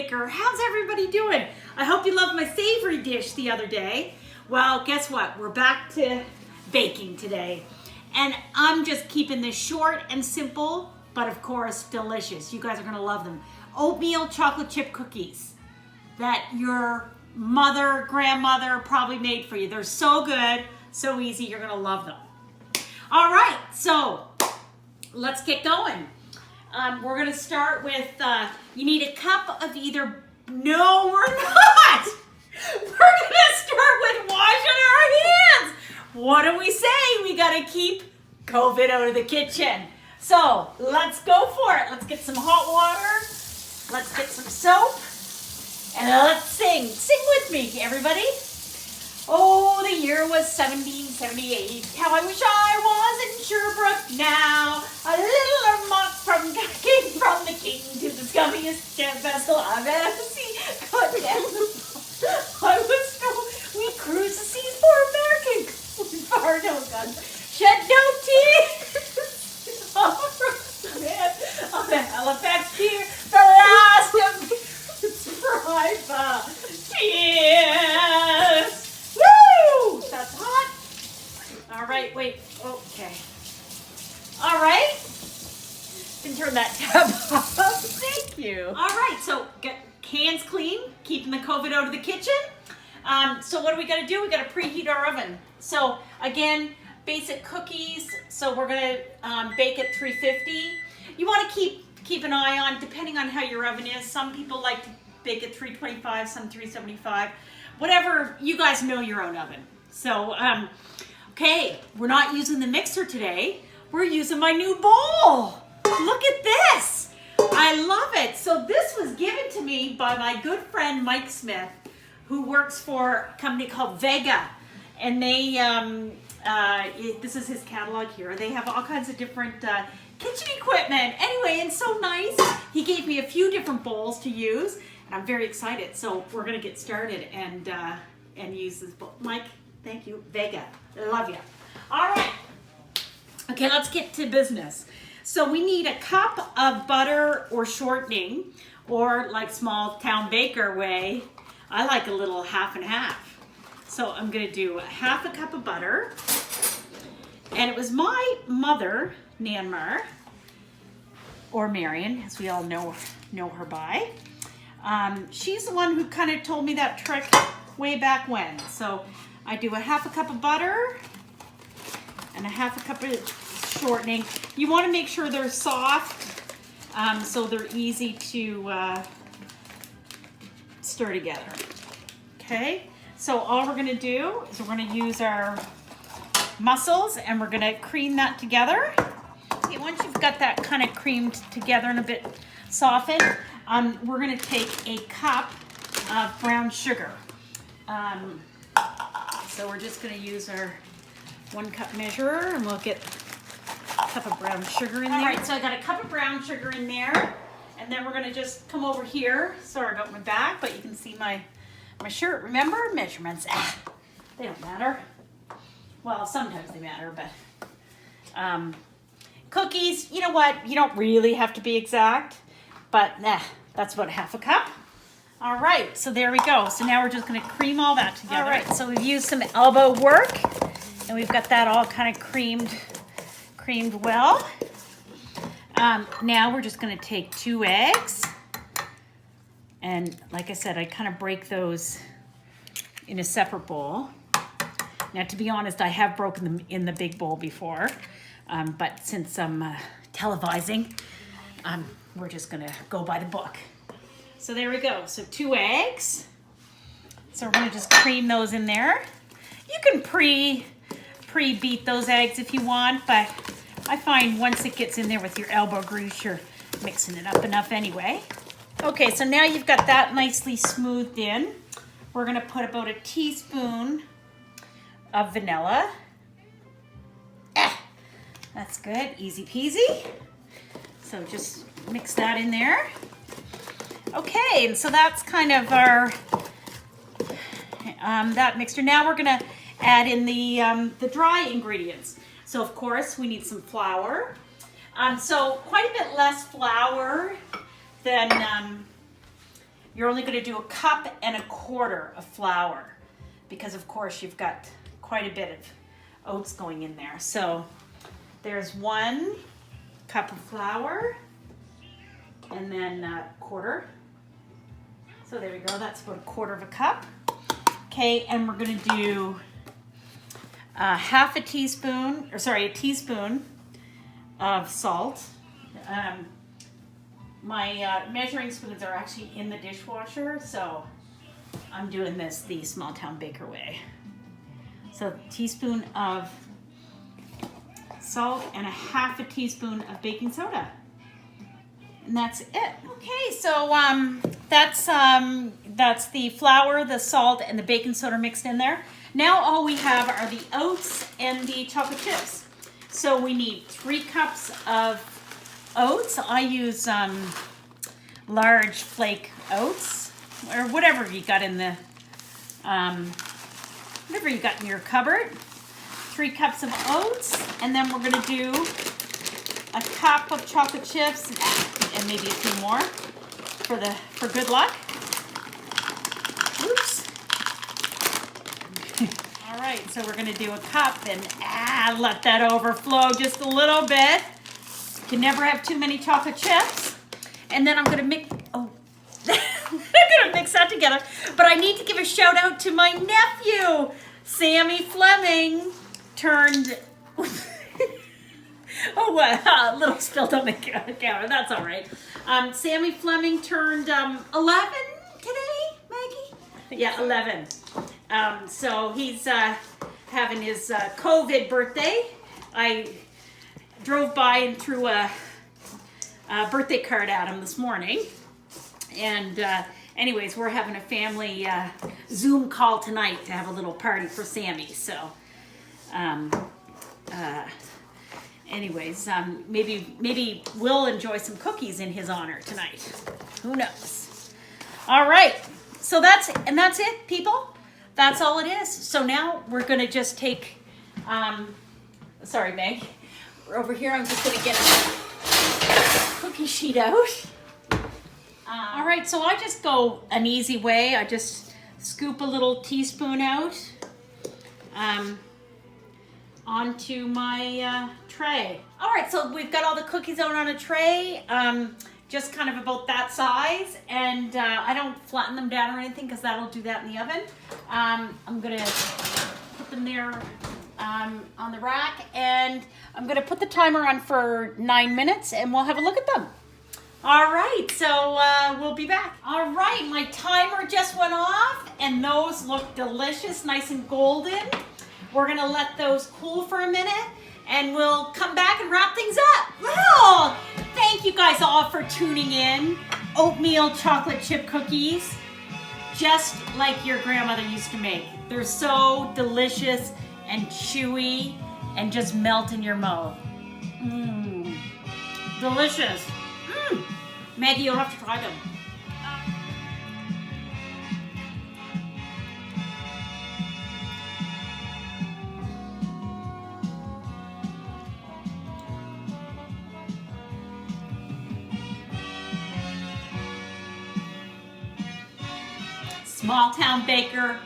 Baker. How's everybody doing? I hope you loved my savory dish the other day. Well, guess what? We're back to baking today. And I'm just keeping this short and simple, but of course, delicious. You guys are gonna love them. Oatmeal chocolate chip cookies that your mother, grandmother probably made for you. They're so good, so easy, you're gonna love them. All right, so let's get going. We're gonna start with, you need a cup of either, no we're not. We're gonna start with washing our hands. What do we say? We gotta keep COVID out of the kitchen. So let's go for it. Let's get some hot water. Let's get some soap. And let's sing. Sing with me, everybody. Oh, the year was 1778. How I wish I was in Sherbrooke now. A little mock came from the king to the scummiest vessel I've ever seen. God damn. We cruised the seas for American. Far no guns. Shed no tears. On the Halifax pier. The last of Cheers! Woo! That's hot. All right, wait. Okay. All right. Can turn that tab off. Thank you. All right, so get hands clean, keeping the COVID out of the kitchen. So what do we got to do? We got to preheat our oven. So again, basic cookies. So we're gonna bake at 350. You want to keep an eye on, depending on how your oven is. Some people like to bake at 325, some 375. Whatever, you guys know your own oven. So, okay, we're not using the mixer today. We're using my new bowl. Look at this. I love it. So this was given to me by my good friend Mike Smith, who works for a company called Vega. And they, this is his catalog here. They have all kinds of different kitchen equipment. Anyway, and so nice. He gave me a few different bowls to use. And I'm very excited. So we're gonna get started and use this bowl. Mike, thank you. Vega, I love you. All right. Okay, let's get to business. So we need a cup of butter or shortening, or like small town baker way, I like a little half and half. So I'm gonna do half a cup of butter. And it was my mother, Nanmar, or Marion, as we all know her by. She's the one who kind of told me that trick way back when. So I do a half a cup of butter and a half a cup of shortening. You want to make sure they're soft, so they're easy to stir together. Okay, so all we're going to do is we're going to use our mussels and we're going to cream that together. Okay, once you've got that kind of creamed together and a bit softened, we're going to take a cup of brown sugar. So we're just going to use our 1 cup measurer and we'll get a cup of brown sugar in there. All right, so I got a cup of brown sugar in there, and then we're going to just come over here. Sorry about my back, but you can see my shirt. Remember, measurements, they don't matter. Well, sometimes they matter, but cookies, you know what? You don't really have to be exact, but that's about half a cup. All right, so there we go. So now we're just going to cream all that together. All right, so we've used some elbow work, and we've got that all kind of creamed well. Now we're just going to take 2 eggs, and like I said, I kind of break those in a separate bowl. Now, to be honest, I have broken them in the big bowl before, but since I'm televising, we're just gonna go by the book. So there we go. So 2 eggs. So we're gonna just cream those in there. You can pre-beat those eggs if you want, but I find once it gets in there with your elbow grease, you're mixing it up enough anyway. Okay, so now you've got that nicely smoothed in. We're gonna put about a teaspoon of vanilla. That's good, easy peasy. So just mix that in there. Okay, and so that's kind of our that mixture. Now we're gonna add in the dry ingredients. So of course we need some flour. So quite a bit less flour than you're only gonna do 1.25 cups of flour because of course you've got quite a bit of oats going in there. So there's 1 cup of flour and then 1/4. So there we go, that's about 1/4 cup. Okay, and we're gonna do a teaspoon of salt. My measuring spoons are actually in the dishwasher, so I'm doing this the small town baker way. So a teaspoon of salt and a 1/2 teaspoon of baking soda. And that's it. Okay, so that's the flour, the salt, and the baking soda mixed in there. Now all we have are the oats and the chocolate chips. So we need 3 cups of oats. I use large flake oats, or whatever you got in the whatever you got in your cupboard. 3 cups of oats, and then we're gonna do a cup of chocolate chips and maybe a few more for good luck. Oops. All right, so we're gonna do a cup and let that overflow just a little bit. You can never have too many chocolate chips. And then I'm gonna mix, I'm gonna mix that together. But I need to give a shout out to my nephew, Sammy Fleming, turned, a little spilled on the counter, that's all right. Sammy Fleming turned 11 today, Maggie? Yeah, 11. So he's having his COVID birthday. I drove by and threw a birthday card at him this morning. And anyways, we're having a family Zoom call tonight to have a little party for Sammy. So anyways, maybe we'll enjoy some cookies in his honor tonight. Who knows? All right, so that's it, people. That's all it is. So now we're gonna just take, sorry, Meg. We're over here. I'm just gonna get a cookie sheet out. All right, so I just go an easy way. I just scoop a little teaspoon out onto my tray. All right, so we've got all the cookies out on a tray, just kind of about that size, and I don't flatten them down or anything because that'll do that in the oven. I'm gonna put them there on the rack, and I'm gonna put the timer on for 9 minutes, and we'll have a look at them. All right, so we'll be back. All right, my timer just went off, and those look delicious, nice and golden. We're gonna let those cool for a minute, and we'll come back and wrap things up. Well, thank you guys all for tuning in. Oatmeal chocolate chip cookies, just like your grandmother used to make. They're so delicious and chewy and just melt in your mouth. Mmm, delicious. Mmm. Maggie, you'll have to try them. Small town baker,